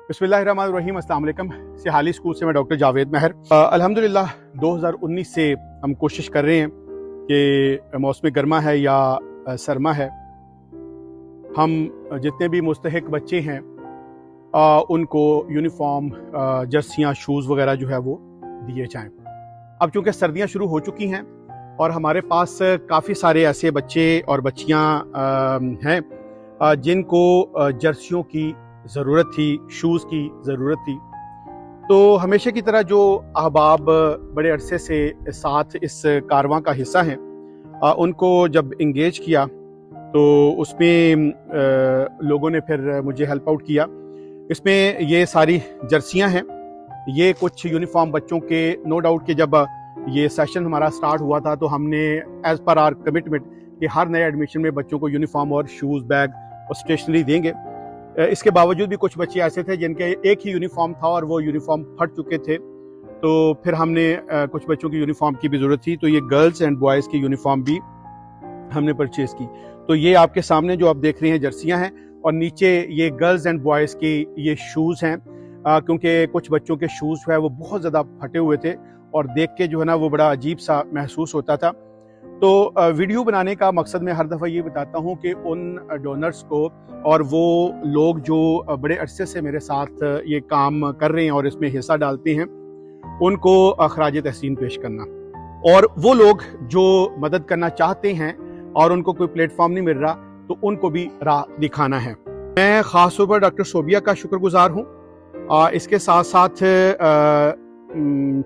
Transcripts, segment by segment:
बिस्मिल्लाहिर्रहमानिर्रहीम, अस्सलाम वालेकुम। सिहाली स्कूल से मैं डॉक्टर जावेद महर। अल्हम्दुलिल्लाह 2019 से हम कोशिश कर रहे हैं कि मौसम गर्मा है या सरमा है, हम जितने भी मुस्तहिक बच्चे हैं उनको यूनिफॉर्म, जर्सियाँ, शूज़ वगैरह जो है वो दिए जाएँ। अब चूँकि सर्दियाँ शुरू हो चुकी हैं और हमारे पास काफ़ी सारे ऐसे बच्चे और बच्चियाँ हैं जिनको जर्सियों की ज़रूरत थी, शूज़ की ज़रूरत थी। तो हमेशा की तरह जो अहबाब बड़े अरसे से साथ इस कारवां का हिस्सा हैं, उनको जब इंगेज किया तो उसमें लोगों ने फिर मुझे हेल्प आउट किया। इसमें ये सारी जर्सियां हैं, ये कुछ यूनिफॉर्म बच्चों के, नो डाउट कि जब ये सेशन हमारा स्टार्ट हुआ था तो हमने एज़ पर आवर कमिटमेंट कि हर नए एडमिशन में बच्चों को यूनिफॉर्म और शूज़, बैग और स्टेशनरी देंगे। इसके बावजूद भी कुछ बच्चे ऐसे थे जिनके एक ही यूनिफॉर्म था और वो यूनिफॉर्म फट चुके थे, तो फिर हमने कुछ बच्चों की यूनिफॉर्म की भी ज़रूरत थी, तो ये गर्ल्स एंड बॉयज़ की यूनिफॉर्म भी हमने परचेज़ की। तो ये आपके सामने जो आप देख रहे हैं जर्सियां हैं और नीचे ये गर्ल्स एंड बॉयज़ की ये शूज़ हैं, क्योंकि कुछ बच्चों के शूज़ जो है वो बहुत ज़्यादा फटे हुए थे और देख के जो है ना वो बड़ा अजीब सा महसूस होता था। तो वीडियो बनाने का मकसद मैं हर दफ़ा ये बताता हूँ कि उन डोनर्स को और वो लोग जो बड़े अरसे से मेरे साथ ये काम कर रहे हैं और इसमें हिस्सा डालते हैं, उनको खराज तहसीन पेश करना, और वो लोग जो मदद करना चाहते हैं और उनको कोई प्लेटफॉर्म नहीं मिल रहा तो उनको भी राह दिखाना है। मैं ख़ास तौर पर डॉक्टर सोबिया का शुक्रगुजार हूँ। इसके साथ साथ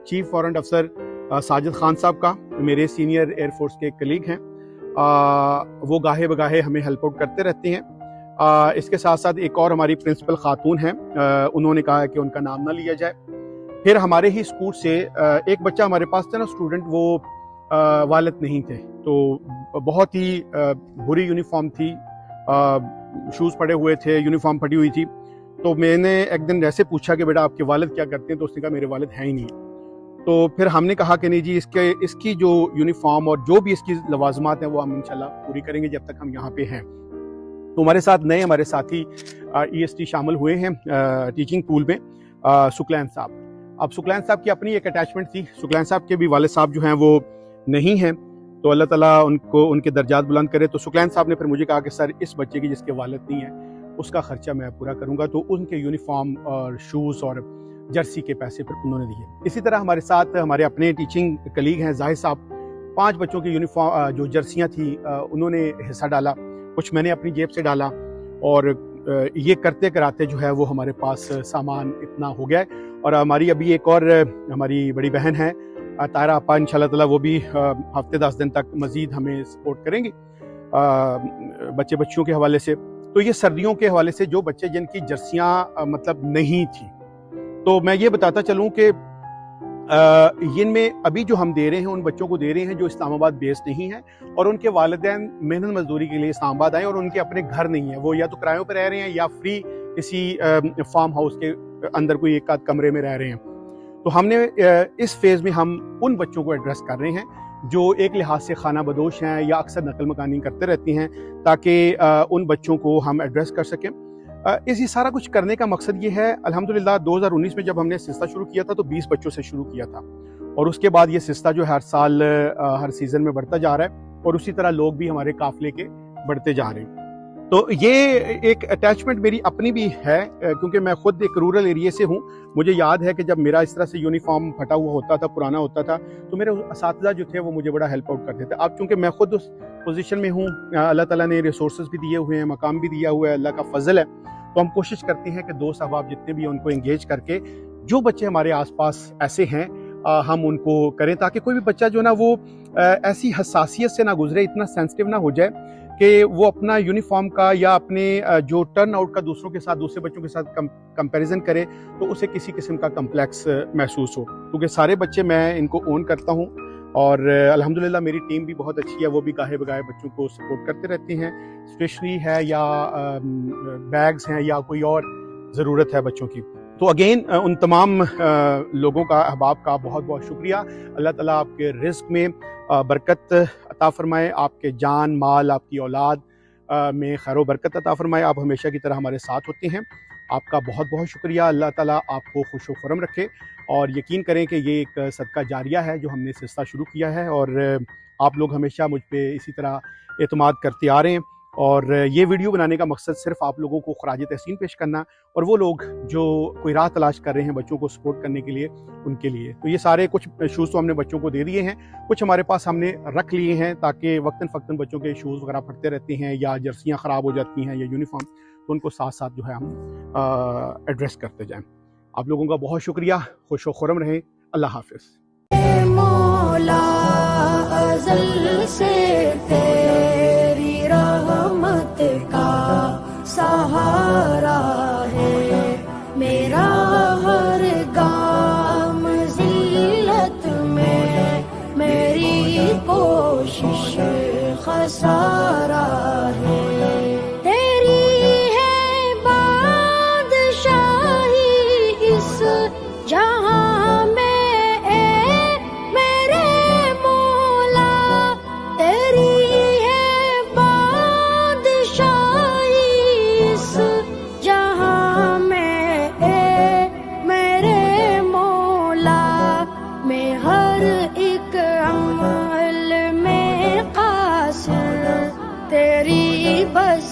चीफ वारंट अफसर साजिद खान साहब का, मेरे सीनियर एयरफोर्स के कलीग हैं, वो गाहे बगाहे हमें हेल्प आउट करते रहते हैं। इसके साथ साथ एक और हमारी प्रिंसिपल खातून हैं, उन्होंने कहा है कि उनका नाम ना लिया जाए। फिर हमारे ही स्कूल से एक बच्चा हमारे पास था ना, स्टूडेंट, वो वालिद नहीं थे, तो बहुत ही बुरी यूनिफॉर्म थी, शूज़ पड़े हुए थे, यूनिफॉर्म फटी हुई थी। तो मैंने एक दिन ऐसे पूछा कि बेटा आपके वालिद क्या करते हैं, तो उसने कहा मेरे वालिद हैं ही नहीं। तो फिर हमने कहा कि नहीं जी, इसकी जो यूनिफॉर्म और जो भी इसकी लवाजमात हैं वो हम इंशाल्लाह पूरी करेंगे जब तक हम यहाँ पे हैं। तो हमारे साथ नए हमारे साथी EST शामिल हुए हैं टीचिंग पूल में, सुकलैन साहब। अब सुकलैन साहब की अपनी एक अटैचमेंट थी, सुकलैन साहब के भी वालिद साहब जो हैं वो नहीं हैं, तो अल्लाह ताला उनको उनके दर्जात बुलंद करे। तो सुकलैन साहब ने फिर मुझे कहा कि सर, इस बच्चे की जिसके वालिद नहीं है उसका खर्चा मैं पूरा करूँगा, तो उनके यूनिफॉर्म और शूज़ और जर्सी के पैसे फिर उन्होंने दिए। इसी तरह हमारे साथ हमारे अपने टीचिंग कलीग हैं जाहिद साहब, 5 बच्चों की यूनिफॉर्म जो जर्सियाँ थी उन्होंने हिस्सा डाला, कुछ मैंने अपनी जेब से डाला, और ये करते कराते जो है वो हमारे पास सामान इतना हो गया है। और हमारी अभी एक और हमारी बड़ी बहन है तायरा आपा, इंशाल्लाह ताला वो भी हफ्ते 10 दिन तक मज़ीद हमें सपोर्ट करेंगी बच्चियों के हवाले से। तो ये सर्दियों के हवाले से जो बच्चे जिनकी जर्सियाँ मतलब नहीं थी, तो मैं ये बताता चलूँ कि इनमें अभी जो हम दे रहे हैं उन बच्चों को दे रहे हैं जो इस्लामाबाद बेस्ड नहीं है और उनके वालिदैन मेहनत मजदूरी के लिए इस्लामाबाद आए और उनके अपने घर नहीं है, वो या तो किरायों पर रह रहे हैं या फ्री किसी फार्म हाउस के अंदर कोई एक आध कमरे में रह रहे हैं। तो हमने इस फेज़ में हम उन बच्चों को एड्रेस कर रहे हैं जो एक लिहाज से खाना बदोश हैं या अक्सर नकल मकानी करते रहती हैं, ताकि उन बच्चों को हम एड्रेस कर सकें। इसी सारा कुछ करने का मकसद ये है, अल्हम्दुलिल्लाह 2019 में जब हमने सिलसिला शुरू किया था तो 20 बच्चों से शुरू किया था, और उसके बाद ये सिलसिला जो हर साल हर सीज़न में बढ़ता जा रहा है, और उसी तरह लोग भी हमारे काफिले के बढ़ते जा रहे हैं। तो ये एक अटैचमेंट मेरी अपनी भी है, क्योंकि मैं खुद एक रूरल एरिया से हूँ। मुझे याद है कि जब मेरा इस तरह से यूनिफॉर्म फटा हुआ होता था, पुराना होता था, तो मेरे असातिज़ा जो थे वो मुझे बड़ा हेल्प आउट करते थे। अब चूँकि मैं खुद उस पोजीशन में हूँ, अल्लाह ताला ने रिसोर्सेज भी दिए हुए हैं, मकाम भी दिया हुआ है, अल्लाह का फजल है, तो हम कोशिश करते हैं कि दोस्त अहबाब जितने भी हैं उनको एंगेज करके जो बच्चे हमारे आसपास ऐसे हैं हम उनको करें, ताकि कोई भी बच्चा जो ना वो ऐसी हसासियत से ना गुजरे, इतना सेंसिटिव ना हो जाए कि वो अपना यूनिफॉर्म का या अपने जो टर्न आउट का दूसरों के साथ, दूसरे बच्चों के साथ कंपैरिजन करे तो उसे किसी किस्म का कम्प्लेक्स महसूस हो। क्योंकि सारे बच्चे मैं इनको ओन करता हूँ और अल्हम्दुलिल्लाह मेरी टीम भी बहुत अच्छी है, वो भी गाहे बगाहे बच्चों को सपोर्ट करते रहते हैं। स्टेशनरी है या बैग्स हैं या कोई और ज़रूरत है बच्चों की। तो अगेन उन तमाम लोगों का, अहबाब का बहुत बहुत शुक्रिया। अल्लाह ताला आपके रिज़्क़ में बरकत अता फरमाए, आपके जान माल, आपकी औलाद में खैर व बरकत अता फरमाए। आप हमेशा की तरह हमारे साथ होते हैं। آپ کا بہت بہت شکریہ. اللہ تعالیٰ آپ کو خوش و خرم رکھے, اور یقین کریں کہ یہ ایک صدقہ جاریہ ہے جو ہم نے سلسلہ شروع کیا ہے, اور آپ لوگ ہمیشہ مجھ پہ اسی طرح اعتماد کرتے آ رہے ہیں. اور یہ ویڈیو بنانے کا مقصد صرف آپ لوگوں کو خراج تحسین پیش کرنا, اور وہ لوگ جو کوئی راہ تلاش کر رہے ہیں بچوں کو سپورٹ کرنے کے لیے, ان کے لیے. تو یہ سارے کچھ شوز تو ہم نے بچوں کو دے دیے ہیں, کچھ ہمارے پاس ہم نے رکھ لیے ہیں تاکہ وقتاً فوقتاً بچوں کے شوز وغیرہ پھٹتے رہتے ہیں یا جرسیاں خراب ہو جاتی ہیں یا یونیفارم, تو ان کو ساتھ ساتھ جو ہے ہم ایڈریس کرتے جائیں. آپ لوگوں کا بہت شکریہ, خوش و خرم رہیں. اللہ حافظ. مولا ازل سے تیری رحمت کا سہارا ہے, میرا ہر گام ذلت میں میری کوشش خسارا ہے. تیری ہے بادشاہی اس جہاں میں تیری بس